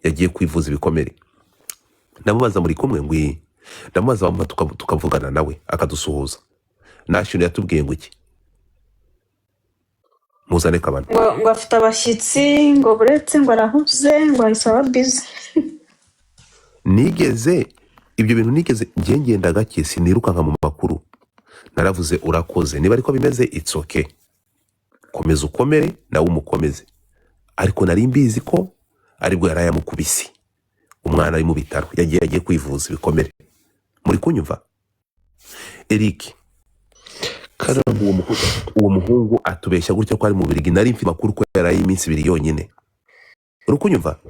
yagiye kwivuza ibikomere. Ndamubaza muri kumwe ngwi, ndamubaza tukavugana nawe akadusuhuza. Nashintu yatubwiye ngo iki? Muzane kabana. ngo afite abashyitsi, ngo buretse ngo arahuze, ngo ahise busy. Nigeze ibyo bintu nigeze ngenda gake, siniruka nka mu makuru. Naravuze urakoze, niba ariko bimeze it's okay. Komeza ukomere nawe umukomeze. Ariko nari mbizi ko aribwo yarayamukubisi. Umwana ari mu bitaro, yagiye kwivuza ibikomere. Muri kunyumva? Eric, uwo muhungu atubeshya gutya ko ari mu Bubiligi. Nari mfite makuru ko yaraye iminsi 2 yonyine. Uri kunyumva?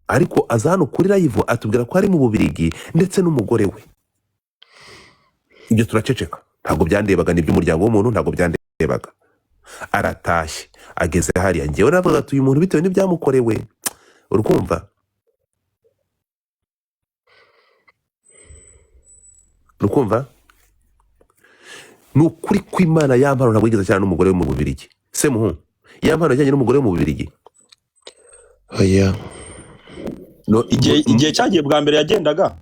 Ariko aza hano kuri live atubwira ko ari mu Bubiligi ndetse n'umugore we. Ibyo turaceceka, ntabwo byandebaga, nibyo umuryango w'umuntu ntabwo byandebaga. Aratashye ageze hariya, ngewe navuga ati uyu muntu bitewe n'ibyamukorewe. Urukumva? Nukuri kw'Imana yampano ntabwo yigeze cyane n'umugore we mu Bubiligi. Se muhungu yampano yajyanye n'umugore we mu Bubiligi. Oya. No, igihe cyagiye bwa mbere yagendaga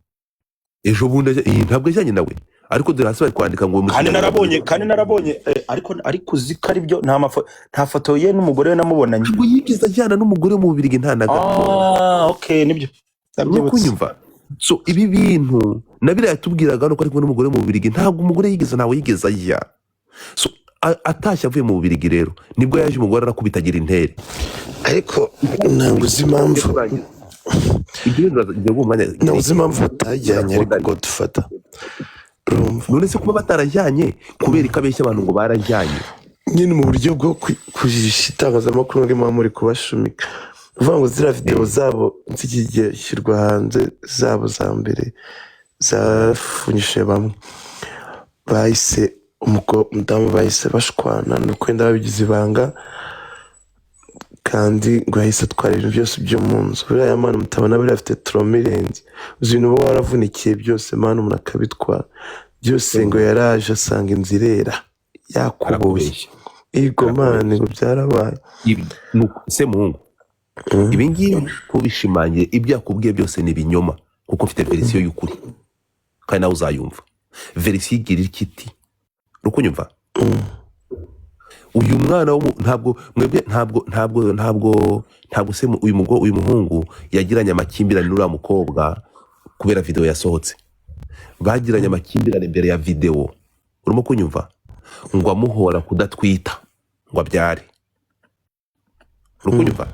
ejo bundi ntabwo yajyanye nawe, ariko dore hasi bari kwandika ngo kandi narabonye ariko uzika ari byo nta foto ye n'umugore we namubonanye. Ntabwo yigeze ajyana n'umugore mu Bubiligi nta na gato. Okay, nibyo kunyumva. So ibi bintu nabira yatubwiraga no ko ari kumwe n'umugore mu Bubiligi, ntabwo umugore ntawe yigeze ajya. So atashye avuye mu Bubiligi rero nibwo yaje umugore arakubitagira intere. Ariko ntabwo uzi impamvu batajyanye, ariko ngo dufata none se kuba batarajyanye kubera ikabeshya abantu ngo barajyanye nyine mu buryo bwo kujisha itangazamakuru ngo muri kubashumika. Uvuga ngo ziriya video zabo zigiye shyirwa hanze, zabo za mbere zafunyishe bamwe, bahise umudamu bahise bashwana nuko wenda babigize ibanga, kandi ngo yahise atwara ibintu byose byo mu nzu. Buriya mwana mutabona buriya afite tromirenzi, uzi ibintu uba waravunikiye byose mwana umuntu akabitwara byose. Ngo yaraje asanga inzu irera yakubuye. Igo mwana ngo byarabaye. Se muhungu, ibi ngibi kubishimangira ibyo yakubwiye byose ni ibinyoma, kuko mfite verisiyo y'ukuri kandi nawe uzayumva. Verisiyo igira ikiti. Rukunyumva? Uyu mwana ntabwo se uyu muhungu yagiranye amakimbirane n'uriya mukobwa kubera video yasohotse. Bagiranye amakimbirane mbere ya video. Urimo kunyumva? Ngo amuhora kudatwita ngo abyare. Urukunyumva?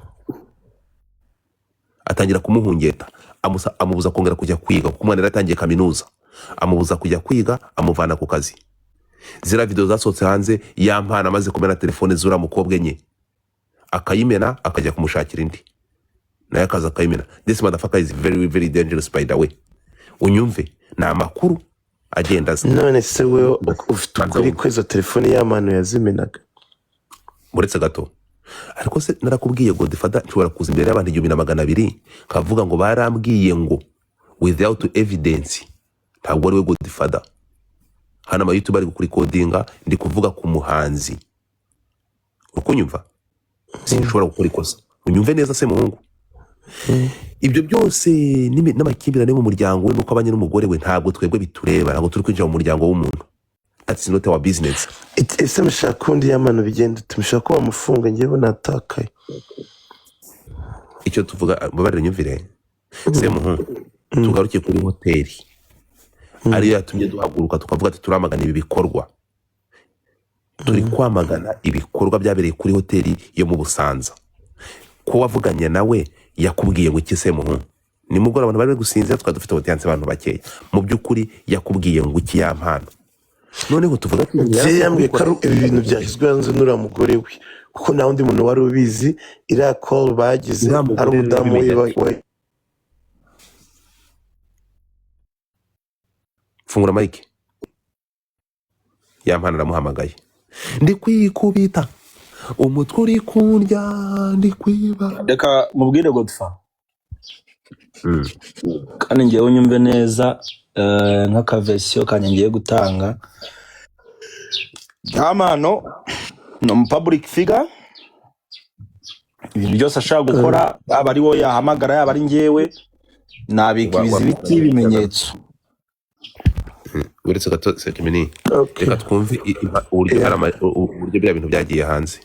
Atangira kumuhungeta, amubuza kongera kujya kwiga kuko umwana yaratangiye kaminuza. Amubuza kujya kwiga, amuvana ku kazi. Zira video zasohotse hanze, yampana amaze kumena telefone zura mukobwa enye, akayimena akajya kumushakira indi, naye akaza akayimena. This motherfucker is very very dangerous by the way. Unyumve na amakuru agenda aza. None se wewe ufite ukuri ko izo telefone y'amano yazimenaga? Muretse gato, ariko se narakubwiye ngo Godfather nshobora kuza imbere y'abantu 1200 kavuga ngo barambwiye ngo without evidence ntabwo ari we Godfather. Hana ma YouTube ari kuri codinga, ndi kuvuga ku muhanzi. Ukunyumva? Sinshobora gukora ikosa. Unyumve neza se muhungu? Ibyo byose n'amakimbirane mu muryango we nuko abanye n'umugore we ntabwo twebwe bitureba, ntabwo turi kwinjira mu muryango w'umuntu. That's not our business. Ese mushaka undi y'amano bigenda tumushaka ko bamufunga ngewe natakaye. Icyo tuvuga babarira nyumvire. Se muhungu, tugaruke kuri hoteli. Ariyo yatumye duhaguruka tukavuga ati turamagana ibi bikorwa. Turi kwamagana ibikorwa byabereye kuri hoteli yo mu Busanza. Ko wavuganye nawe yakubwiye ngo ikise muhungu? Ni mugora abantu bari gusinzira tukadufite audience abantu bakeya. Mu byukuri yakubwiye ngo iki yampano. Noneho tuvuga ati yambwiye ko ibintu byashyizwe hanze n'ura mugore we, kuko nta wundi muntu wari ubizi. Iriya call bagize ari umudamu we. Fungura mic. Yampana aramuhamagaye. Ndi kwikubita umutwe uri kundya, ndi kwiba. Reka mubwire Godfather. Kandi ngiye unyumve neza nk'aka version kanye ngiye gutanga. Yamano no public figure ibintu byose ashaka gukora yaba ari wowe yahamagara yaba ari njyewe nabika ibizibiti ibimenyetso. uretse gato Sekimini Okay. reka twumve uburyo Yeah. uburyo bya bintu byagiye hanze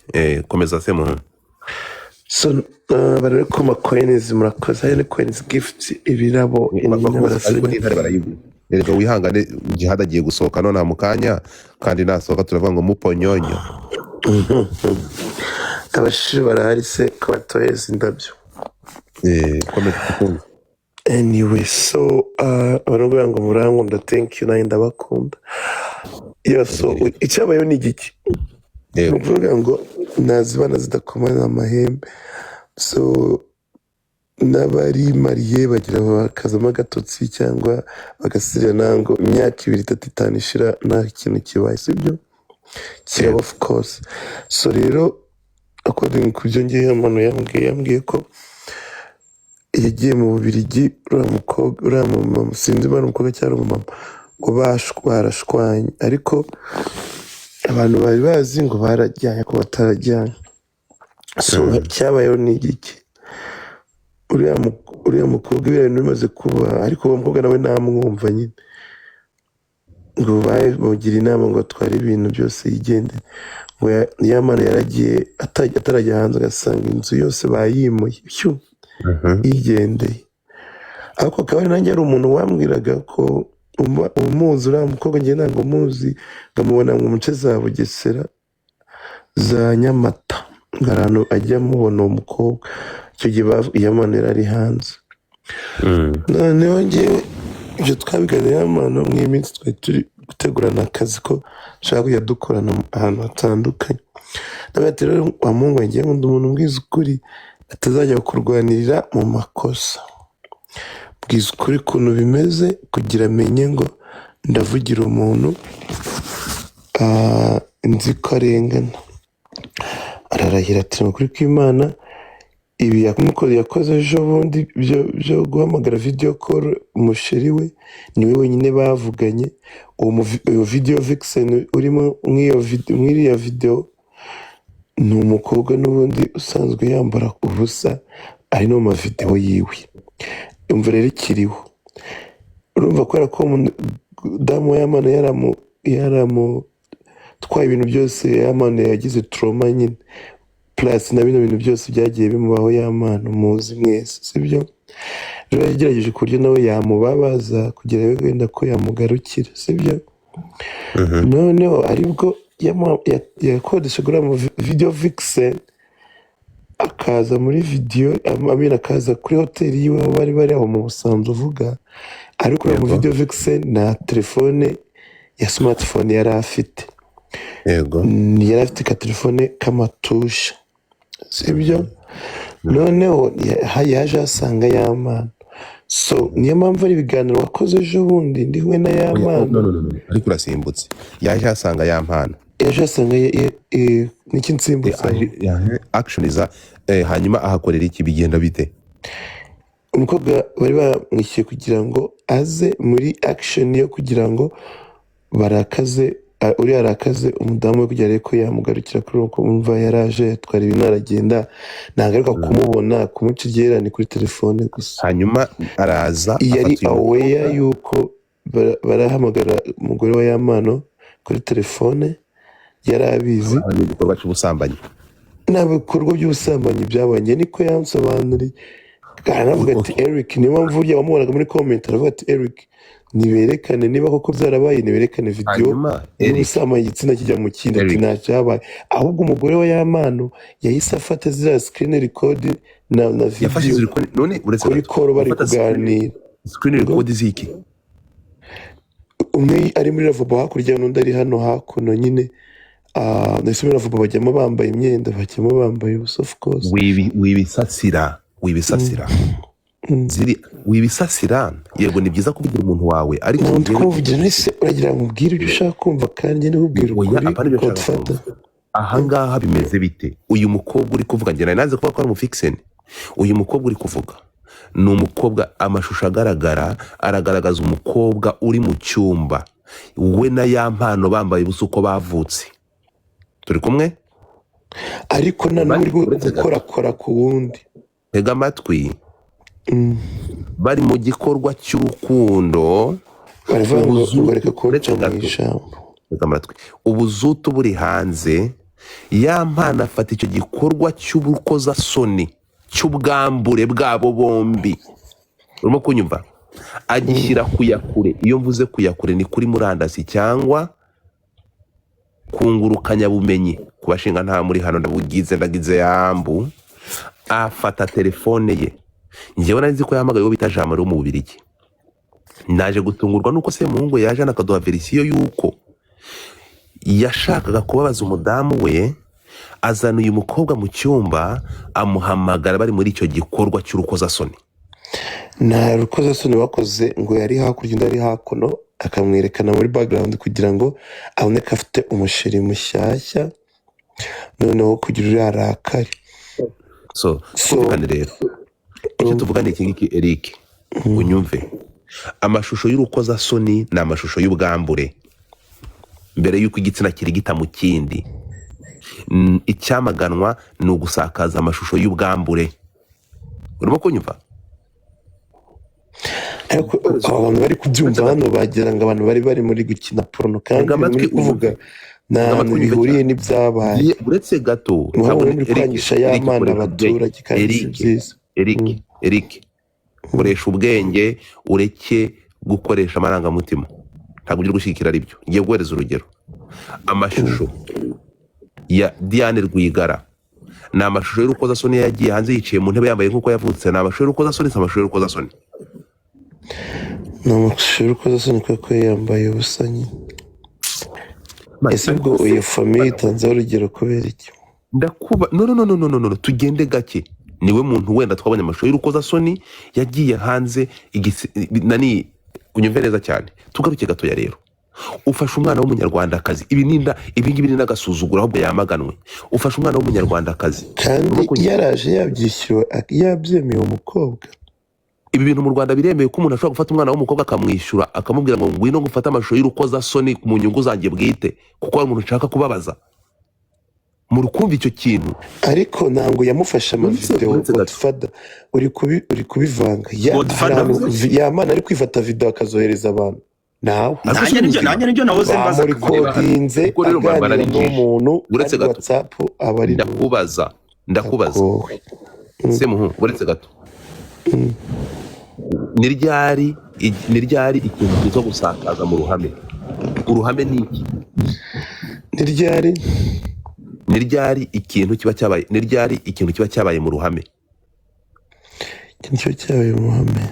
komeza se muntu So bari ku ma coins murakoze. Hari ni coins gift ibirabo nyine ariko barasinya. n'intare barayigura reka wihangane Jihad agiye gusohoka none mu kanya kandi nasohoka turavuga ngo muponyonyo Abashiri barahari se ko batoheza indabyo. komeza tukumve. Anyway, so baravuga ngo murankunda, thank you, nanjye ndabakunda. Yeah, so icyabayeho ni igiki? Ni Yego. ukuvuga ngo nazibana zidakomana amahembe. So n'abari mariye bagira bakazamo agatotsi cyangwa bagasirana ngo imyaka 2, 3, 5 ishira nta kintu kibaye, sibyo? Kiraba of course. So rero according ku byo ngiye amano yambwiye ko yagiye mu Bubiligi uriya mukobwa uriya mama sinzi bari umukobwa cyangwa umumama ngo barashwanye, ariko abantu bari bazi ngo barajyanye ko batarajyanye. So cyabayeho ni igiki? Uriya mukobwa ibintu bimaze kuba, ariko uwo mukobwa nawe namwumva nyine ngo bamugira inama ngo atware ibintu byose yigende, ngo yamara yaragiye atarajya hanze agasanga inzu yose bayimuye yigendeye. Ariko akaba ari nanjye ari umuntu wambwiraga ko umuzi uriya mukobwa njye ntabwo muzi, nkamubona mu nce za Bugesera za Nyamata ahantu ajya mubona uwo mukobwa icyo gihe yamanira ari hanze. Noneho njyewe ibyo twabiganira amano mu iminsi twari turi gutegurana akazi ko nshaka kujya dukorana ahantu hatandukanye. N'abati rero wamungu ngiye ngo ndi umuntu mbwiza ukuri atazajya kurwanirira mu makosa, mbwiza ukuri ukuntu bimeze kugira amenye ngo ndavugira umuntu nzi ko arengana. Ararahira ati ukuri kw'Imana ibi yakoze ejo bundi byo guhamagara video call umusheri we niwe wenyine bavuganye. Uwo video vixen urimo nk'iyo video ni umukobwa n'ubundi usanzwe yambara ubusa ari no mu mavideo yiwe. Umva rero ikiriho, urumva kubera ko damu y'Amana yaramu twaye ibintu byose y'Amana yagize trauma nyine plus na bino bintu byose byagiye bimubaho y'Amana muzi mwese, sibyo? Rero yagerageje ku buryo nawe yamubabaza kugira wenda ko yamugarukira, sibyo? Noneho aribwo yakodesha gura mu video vixen akaza muri video amina akaza kuri hoteli yiwe aho bari aho mu Busanza uvuga, ariko mu video vixen na telefone ya smartphone yari afite. Yego. Yari afite ka telefone k'amatusha, sibyo? Noneho yaje asanga y'Amana. So niyo mpamvu ari ibiganiro wakoze ejo bundi ndi we na y'Amana. No. ariko urasimbutse yaje asanga y'Amana. Yaje asanga niki nsimbutse action iza hanyuma ahakorera iki bigenda bite? Umukobwa bari bamwishyuye kugira ngo aze muri action yo kugira ngo barakaze uri arakaze umudamu we kugira ko yamugarukira kuri uko umva yaraje twari ibintu aragenda nagaruka kumubona kumucigera ni kuri telefone gusa. Hanyuma araza yari aware yuko barahamagara umugore wa y'Amana kuri telefone, yarabizi ibikorwa cy'ubusambanyi n'abikorwa by'ubusambanyi byabanye niko yansobanuriye. Kanavuga ati Eric niba mvuye wamubonaga muri comment aravuga ati Eric niberekane niba koko byarabaye niberekane video y'ubusambanyi igitsina kijya mu kindi ati ntacyabaye, ahubwo umugore wa y'Amana yahise afata ziriya screen record na video none uretse kuri call bari kuganira. screen record ziki umwe ari muri lavabo hakurya n'undi ari hano hakuno nyine ndetse muri lavabo bajyamo bambaye imyenda bajyamo bambaye ubusa of course. wibisasira ziri wibisasira yego ni byiza kuvugira umuntu wawe ariko kuvugira nese uragira ngo ubwire ibyo ushaka kumva kandi n'ubwira ukuri Godfather. ahangaha bimeze bite? Uyu mukobwa uri kuvuga njye naze kuba ko ari umufixen. Uyu mukobwa uri kuvuga ni umukobwa amashusho aragaragaza umukobwa uri mu cyumba we na y'Amana bambaye ubusa uko bavutse. Turi kumwe? ariko nta n'umwe uri uretse gato gukorakora ku wundi. tega amatwi Mm. bari mu gikorwa cy'urukundo baravuga ngo ubuzutu reka uretse kunca mu gato ijambo. tega amatwi ubuzutu buri hanze ya mpana afata icyo gikorwa cy'ubukozasoni cy'ubwambure bwabo bombi urimo kunyumva agishyira kuyakure. iyo mvuze kuyakure ni kuri murandasi cyangwa kungurukanyabumenyi ku bashinga nta muri hano ndagize yambu. Afata telefone ye, njyewe nari nzi ko yahamagaye uwo bita Jean Marie wo mu Bubiligi. Naje gutungurwa nuko Semuhungu yaje akaduha verisiyo yuko yashakaga kubabaza umudamu we, azana uyu mukobwa mu cyumba amuhamagara bari muri icyo gikorwa cy'urukozasoni. nta rukozasoni bakoze ngo yari hakurya undi ari hakuno, akamwerekana muri background kugira ngo abone ko afite umusheri mushyashya, noneho kugira uriya arakare. So So twumvikane rero icyo tuvuga ni iki ngiki Eric, unyumve. Amashusho y'urukozasoni ni amashusho y'ubwambure mbere y'uko igitsina kirigita mu kindi. Icyamaganwa ni ugusakaza amashusho y'ubwambure. urimo kunyumva? ariko abantu bari kubyumva hano bagira ngo abantu bari muri gukina porno, kandi Tega amatwi muri kuvuga unyumve. nta Tega hantu amatwi unyumve bihuriye cyane. n'ibyabaye. Uretse gato muhabura muri Eric, kwangisha Eric y'amana koresha ubwenge. abaturage, kandi si byiza. Eric koresha ubwenge, ureke gukoresha amarangamutima. Ntabwo ujya gushyigikira ari byo. Ngiye guhereza urugero. Amashusho ya Diane Rwigara ni amashusho y'urukozasoni yagiye hanze yicaye mu ntebe yambaye nk'uko yavutse. Ni amashusho y'urukozasoni, si amashusho y'urukozasoni. ni amashusho y'urukozasoni kuko yambaye ubusa nyine. ese ubwo iyo famiye itanzeho urugero kubera iki? Ndakuba no tugende gake. Niwe muntu wenda twabonye amashusho y'urukozasoni yagiye hanze nani unyumve neza cyane. Tugaruke gato ya rero. Ufasha umwana w'umunyarwandakazi, ibi ngibi ni n'agasuzuguro ahubwo yamaganwe. Ufasha umwana w'umunyarwandakazi kandi yaraje yabyishyuwe yabyemeye umukobwa. Ibi bintu mu Rwanda biremewe ko umuntu ashobora gufata umwana w'umukobwa akamwishyura akamubwira ngo ngwino gufata amashusho y'urukozasoni mu nyungu zanjye bwite kuko ari umuntu nshaka kubabaza. Muri kumva icyo kintu? ariko ntabwo yamufashe amavideo. Godfather uri kubivanga. Yamana ari kwifata video akazohereza abantu. nawe nanjye nibyo nahoze mbaza bamurikodinze aganira n'umuntu uretse kuri gato WhatsApp aba ari ndakubaza Semuhungu uretse gato ni ryari ikintu cyo gusakaza mu ruhame? Uruhame ni iki? Ni ryari ikintu kiba cyabaye mu ruhame? ikintu kiba cyabaye mu ruhame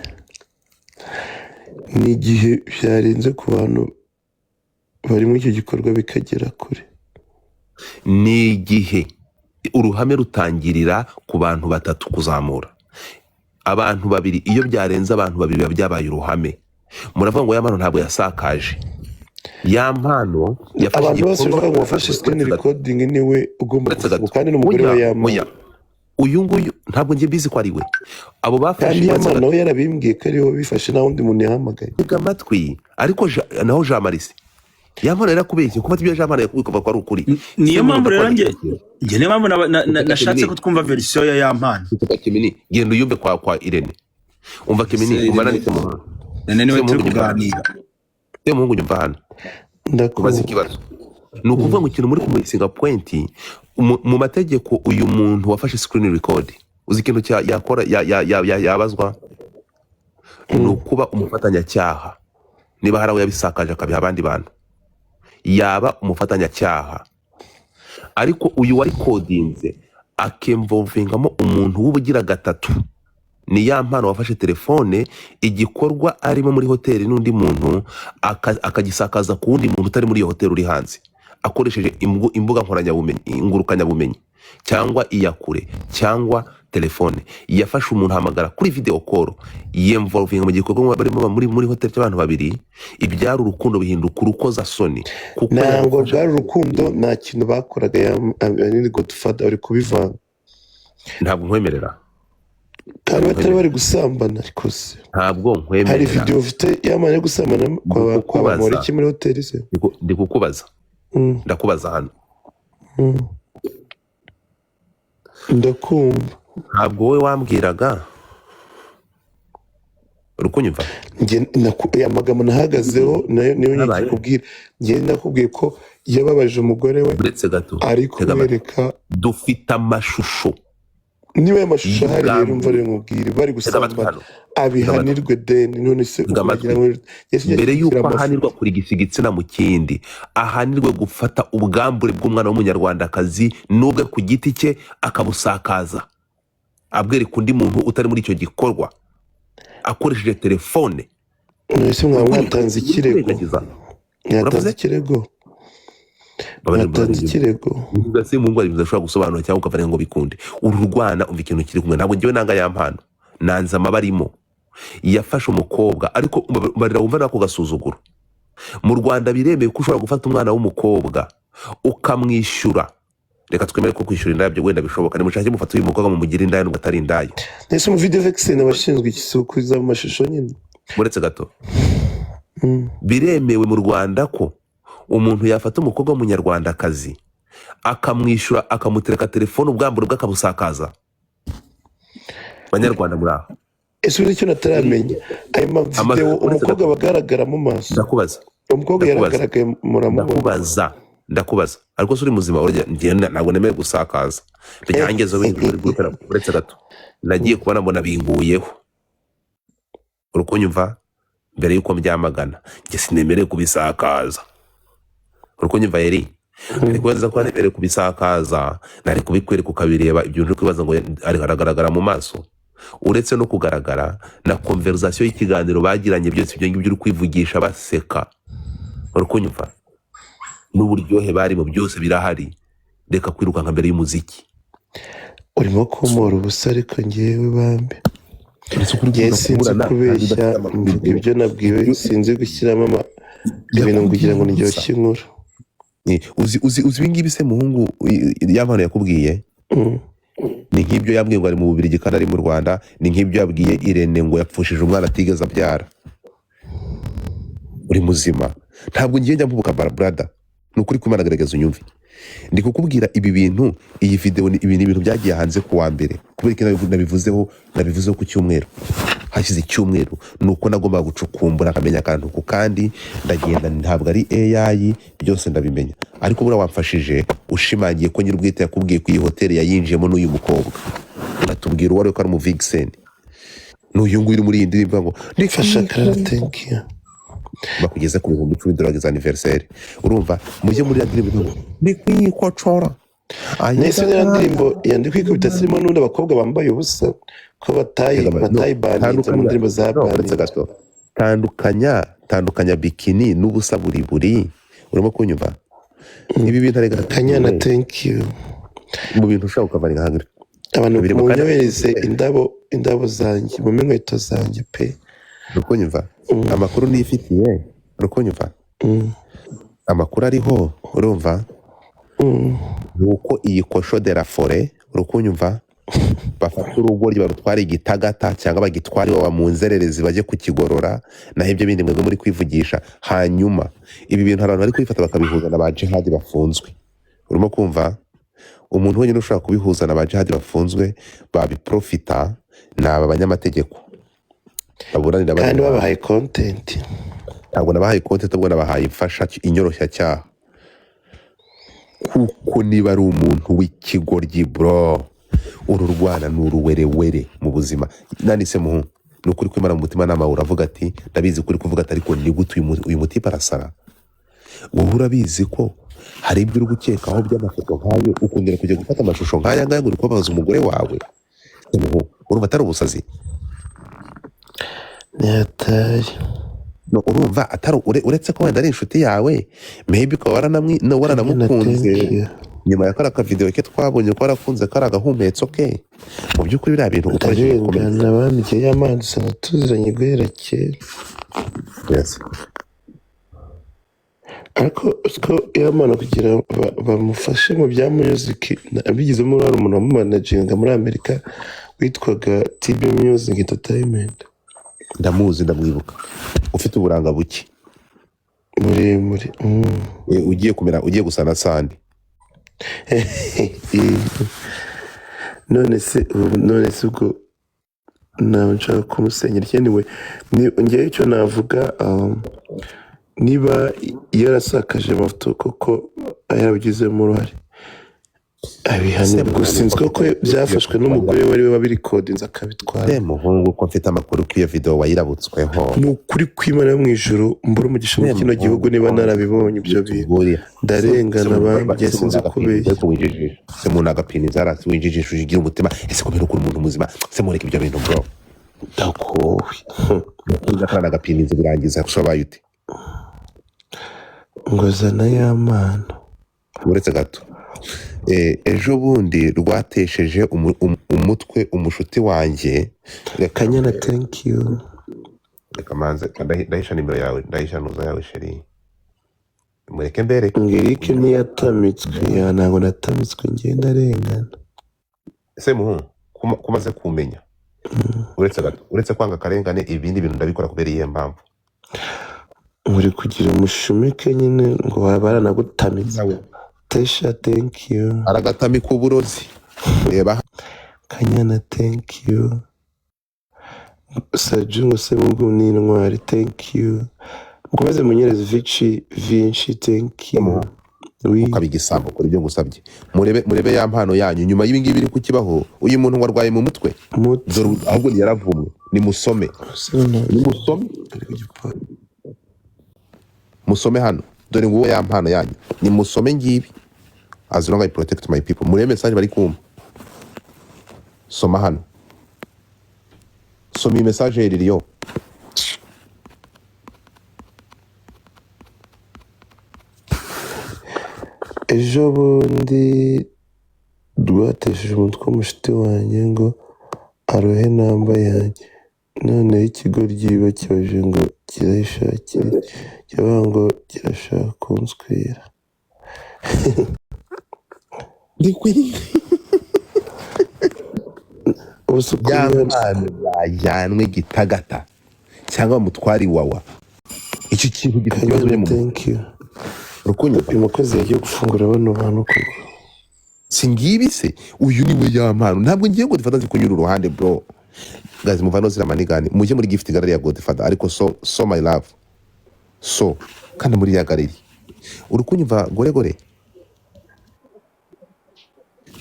ni igihe byarenze ku bantu bari muri icyo gikorwa bikagera kure. Ni igihe uruhame rutangirira ku bantu batatu kuzamura. Abantu babiri, iyo byarenze abantu babiri biba byabaye uruhame. Muravuga ngo ya mpano ntabwo yasakaje. Ya mpano yafashe abantu bose bavuga ngo wafashe screen recording niwe ugomba kuvuga, kandi n'umugore we yamana. Uyu nguyu ntabwo njye bizi ko ari we. Abo bafashe kandi yamana nawe yarabimbwiye ko ariho bifashe nta wundi muntu yahamagaye. Tega amatwi ariko naho Jean Marie yampano yarakubeshye kuba ibyo Jean Marie yakubika ko ari ukuri. Niyo mpamvu rero njye niyo mpamvu nashatse ko twumva verisiyo ya yampano. Kimini genda uyumve kwa Irene. Umva Kimini umva nanditse mu hano. Nene niwe turi kuganira. Semuhungu nyumva hano. Ndakubaza ikibazo. Ni ukuvuga ngo ikintu muri kumusinga point mu mategeko uyu muntu wafashe screen record uzi ikintu yakora yabazwa ni ukuba umufatanyacyaha. Niba harawe yabisakaje akabiha abandi bantu yaba umufatanyacyaha. Ariko uyu wari codinze akemvovingamo umuntu w'ubugira gatatu ni ya mpano wafashe telefone igikorwa arimo muri hoteli n'undi muntu akagisakaza ku wundi muntu utari muri iyo hoteli uri hanze akoresheje imbuga nkoranyubumenyi cyangwa iyakure cyangwa telefone. Yafashe umuntu hamagara kuri video call yemvolvinga mu gikorwa barimo muri hoteli cy'abantu babiri. Ibyari urukundo bihinduka urukozasoni. Ntabwo bwari urukundo, nta kintu bakoraga. ya Godfather uri kubivanga. Ntabwo nkwemerera. Kandi batari bari gusambana ariko se. Ntabwo nkwemerera. Hari video ufite yamanye gusambana kwa Bamoriki muri hoteli se. Ndi kukubaza. Ndakubaza hano. ndakumva. ntabwo wowe wambwiraga uri kunyumva amagambo nahagazeho nayo niyo habaye nkikubwira. Njye nakubwiye ko yababaje umugore we uretse gato ari tega amatwi kubereka dufite amashusho niba aya mashusho ahari rero y'ubwambure umva rero nkubwire bari tega amatwi gusambana hano tega amatwi abihanirwe deni none se tega ukuragira amatwi ngo Yesu mbere yashyigikira y'uko ahanirwa amafuti. kurigisa igitsina mu kindi ahanirwe gufata ubwambure bw'umwana w'umunyarwandakazi n'ubwe ku giti cye akabusakaza abwereka undi muntu utari muri icyo gikorwa akoresheje telefone. Mwese uri mwaba kunyumva mwatanze uri ikirego, kwirengagiza mwatanze uravuze ikirego, babarira mwatanze mbabarira ikirego. uvuga se mu ngwara bidashobora gusobanura cyangwa ukavuga ngo bikunde uru rwana umva ikintu kiri kumwe ntabwo njyewe nanga ya mpano nanze amabarimo yafashe umukobwa ariko barira wumva nako gasuzuguro. Mu Rwanda biremewe ko ushobora gufata umwana w'umukobwa ukamwishyura. Reka twemere ko kwishyura indaya byo wenda bishoboka nimushake mufata uyu mukobwa mumugire indaya nubwo atari indaya. Nese mu video vexen abashinzwe igisuku za mashusho nyine. Muretse gato biremewe mu Rwanda ko umuntu yafata umukobwa w'umunyarwandakazi akamwishyura akamutereka telefone ubwambure bwe akabusakaza. Banyarwanda muri aho Ese uri cyo nataramenya ayo mavideo umukobwa bagaragara mu maso. ndakubaza Umukobwa yaragaragaye muramubona. ndakubaza ariko se uri muzima urya ngenda ntabwo nemeye gusakaza bijyangezo bindi uretse gato nagiye kubona mbona binguyeho uri kunyumva mbere yuko mbyamagana njye sinemereye kubisakaza uri kunyumva yeri ariko waza ko nemereye kubisakaza nari kubikwereka ukabireba ibyo uri kwibaza ngo aragaragara mu maso uretse no kugaragara na conversation y'ikiganiro bagiranye byose ibyo ngibyo uri kwivugisha baseka uri kunyumva n'uburyohe bari mu byose birahari. Reka kwiruka nka mbere y'umuziki urimo kumora ubusa ariko ngewe bambe ngewe sinzi kubeshya mvuga ibyo nabwiwe sinzi gushyiramo ibintu kugira ngo ndyoshye inkuru. uzi ibingibi se muhungu y'abantu yakubwiye ni nk'ibyo yambwiye ngo ari mu Bubiligi kandi ari mu Rwanda, ni nk'ibyo yabwiye Irene ngo yapfushije umwana atigeze abyara. Uri muzima ntabwo ngiye njya mvubuka brada ni ukuri kumana garagaza unyumve ndi kukubwira ibi bintu. Iyi video ni ibintu byagiye hanze ku wa mbere kubera ko nabivuzeho ku cyumweru hashize icyumweru nuko nagomba gucukumbura akamenya akantu ku kandi ndagenda ntabwo ari AI byose ndabimenya ariko bura wamfashije ushimangiye ko nyir'ubwite yakubwiye ku iyi hoteli yayinjiyemo n'uyu mukobwa natubwira uwari ko ari mu Vixen n'uyu nguyu uri muri iyi ndirimbo ngo nifasha Clara thank you bakugeze ku bihumbi $10 za anniversaire. Urumva mujye muri ya ndirimbo ni kwikocora nese ya ndirimbo yandi kwikubita sirimo n'undi abakobwa bambaye ubusa ko batayibaniye mu ndirimbo za bani. Tandukanya bikini n'ubusa buri urimo kunyumva ibi bintu arega Kanyana thank you mu bintu ushaka ukavanga hangire abantu munyohereze indabo zanjye mu inkweto zanjye pe rukunyumva amakuru nifitiye rukunyumva amakuru ariho urumva nuko iyi kosho de la forêt rukunyumva bafata urugo barutwara igitagata cyangwa bagitwara iwawa mu nzererezi bajye kukigorora naho ibyo bindi mwebwe muri kwivugisha. Hanyuma ibi bintu abantu bari kubifata bakabihuza na ba jihadi bafunzwe. Urimo kumva umuntu wenyine ushobora kubihuza na ba jihadi bafunzwe babiprofita ni aba banyamategeko baburanira kandi babahaye content. Ntabwo nabahaye content ahubwo nabahaye imfasha inyoroshya cyaha kuko niba ari umuntu w'ikigoryi bro uru rwana ni uruwerewere mu buzima. Nanditse muhu ni ukuri kwimana mu mutima nama uravuga ati ndabizi kuri kuvuga ati ariko ni gute uyu mutipe arasara. Wowe urabizi ko hari ibyo uri gukekaho by'amafoto nk'ayo ukongera kujya gufata amashusho nk'aya ngaya ngo uri kubabaza umugore wawe. Urumva atari ubusazi? Nyataye no urumva atari uretse ko wenda ari inshuti yawe maybe ko waranamukunze nyuma ya karaka video ke twabonye ko warakunze karaga humetso ke mu byukuri bira bintu ukoresheje komeza abandi cyo yamanzi sana tuziranye guherake. Yes ariko yamana kugira bamufashe mu bya music abigizemo umuntu wamumanaginga muri Amerika witwaga TB Music Entertainment. Ndamuzi ndamwibuka ufite uburanga buki muri ugiye gusana Sandi none se ubwo ntawe nshaka kumusenyera anyway ngewe icyo navuga niba yarasakaje amafoto koko yarabigizemo uruhare abihanirwa sinzwe ko byafashwe n'umugore wari we wabirikodinze akabitwara muhungu ko mfite amakuru ko iyo video wayirabutsweho ni ukuri kw'Imana yo mu ijuru mbura umugisha muri kino gihugu niba narabibonye ibyo bintu ndarengana bambye sinzi kubeshya se umuntu agapina inzara winjijisha ugira umutima ese kubera ko umuntu muzima se mureke ibyo bintu bro ndakowe ndakarana agapina inzira birangiza kushobaye ute ngo zana y'amana uretse gato ejo bundi rwatesheje umutwe umushuti wanjye Kanyana thank you reka manze ndahisha nimero yawe ndahisha nuza yawe sheri mureke mbere ngirike niyatamitswe ntabwo natamitswe ngenda arengana se muhungu kumaze kumenya uretse kwanga akarengane ibindi bintu ndabikora kubera iyihe mpamvu uri kugira umushumike nyine ngo waba baranagutamitse Tesha thank you aragatamika uburozi reba Kanyana thank you Sajungu se mungu ni intwari thank you mukomeze munyereze Vinci thank you ukabigisambo kuri ibyo ngusabye murebe ya mpano yanyu nyuma y'ibingibi biri kukibaho uyu muntu warwaye mu mutwe ahubwo yaravumwe nimusome musome hano dore nguwo ya mpano yanyu nimusome ngibi as long I protect my people murebe message bari kumva soma hano soma iyi message ririyo ejo bundi rwatesheje umutwe w'umushuti wanjye ngo arohe namba yanjye noneho ikigo ryiba kibaje ngo kirayishakire kivuga ngo kirashaka kunswera yajyanwe Gitagata cyangwa mutwari wawa icyo kintu gifite ibibazo byo mu thank you rukunyumva uyu mukozi yagiye gufungura bano bantu koko singibi se uyu niwe ya mpano ntabwo ngiye ngo difata zikunyura uruhande bro guys muvano zira manigani mujye muri gift gallery ya Godfather ariko so my love so kandi muri ya gallery urukunyumva gore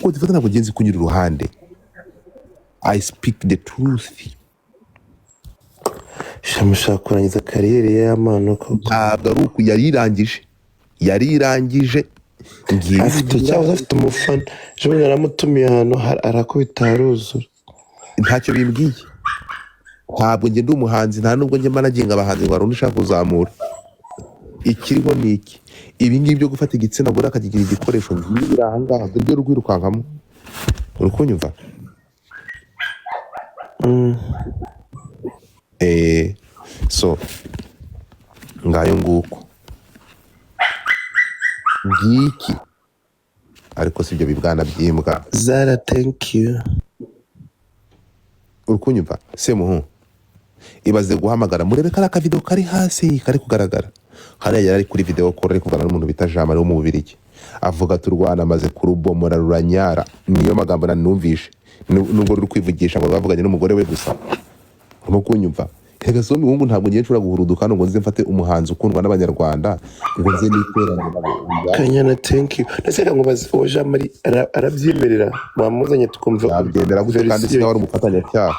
Godfather ntabwo genzi kunyura uruhande I speak the truth shamushaka kurangiza kariyeri y'amano koko ntabwo ari uku yarirangije afite umufana ejo bundi naramutumiye ahantu arakubita haruzura ntacyo bimbwiye ntabwo njye ndi umuhanzi nta nubwo njye managinga abahanzi ngo harundi ushaka kuzamura ikiriho ni iki ibi ngibi byo gufata igitsina gore akakigira igikoresho ngibi biri aha ngaha dore rwirukankamo uri kunyumva so ngayo nguko ngiki ariko sibyo bibwana byimbwa Zara thank you urukunyumva se muhu ibaze guhamagara murebe kari akavideo kari hasi kari kugaragara hariya yari kuri video call ari kuganira n'umuntu bita Jean Marie wo mu Bubiligi avuga turwana amaze kurubomora ruranyara niyo magambo nanumvishe nubwo ruri kwivugisha ngo bavuganye n'umugore we gusa urimo kunyumva Tega so mihungu ntabwo ngiye nshobora guhuruduka hano ngo nze mfate umuhanzi ukundwa n'abanyarwanda ngo nze niterana Kanyana thank you ndaseka ngo bazi uwo Jean Marie arabyemerera bamuzanye tukumva yabyemera gute kandi si wari umufatanyacyaha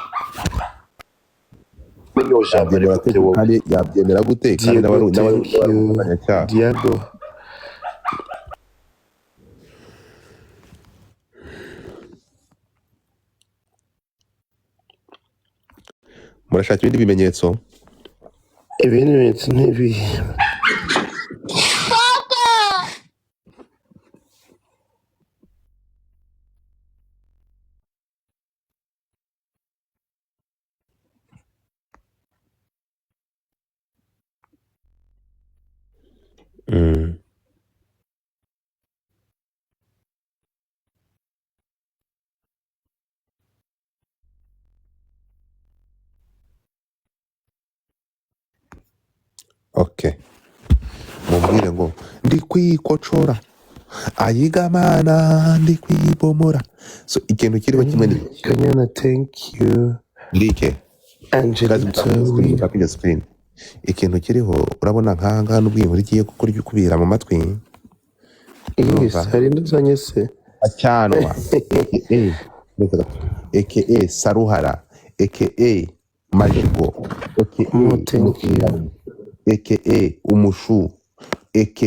yabyemera gute kandi n'abari umufatanyacyaha Diago murashaka ibindi bimenyetso ntibi okay mumbwire ngo ndi kwikocora ayigamana ndi kwibomora. So ikintu kiriho kimwe ni iki? Kanyana, thank you. Like kazi mutakunya screen. Ikintu kiriho urabona nkanga n'ubwingo rigiye gukora kubira mu matwi. Yes, hari nduzanye se. Acyanwa aka Saruhara aka Majigo aka Thank you. Umushu aka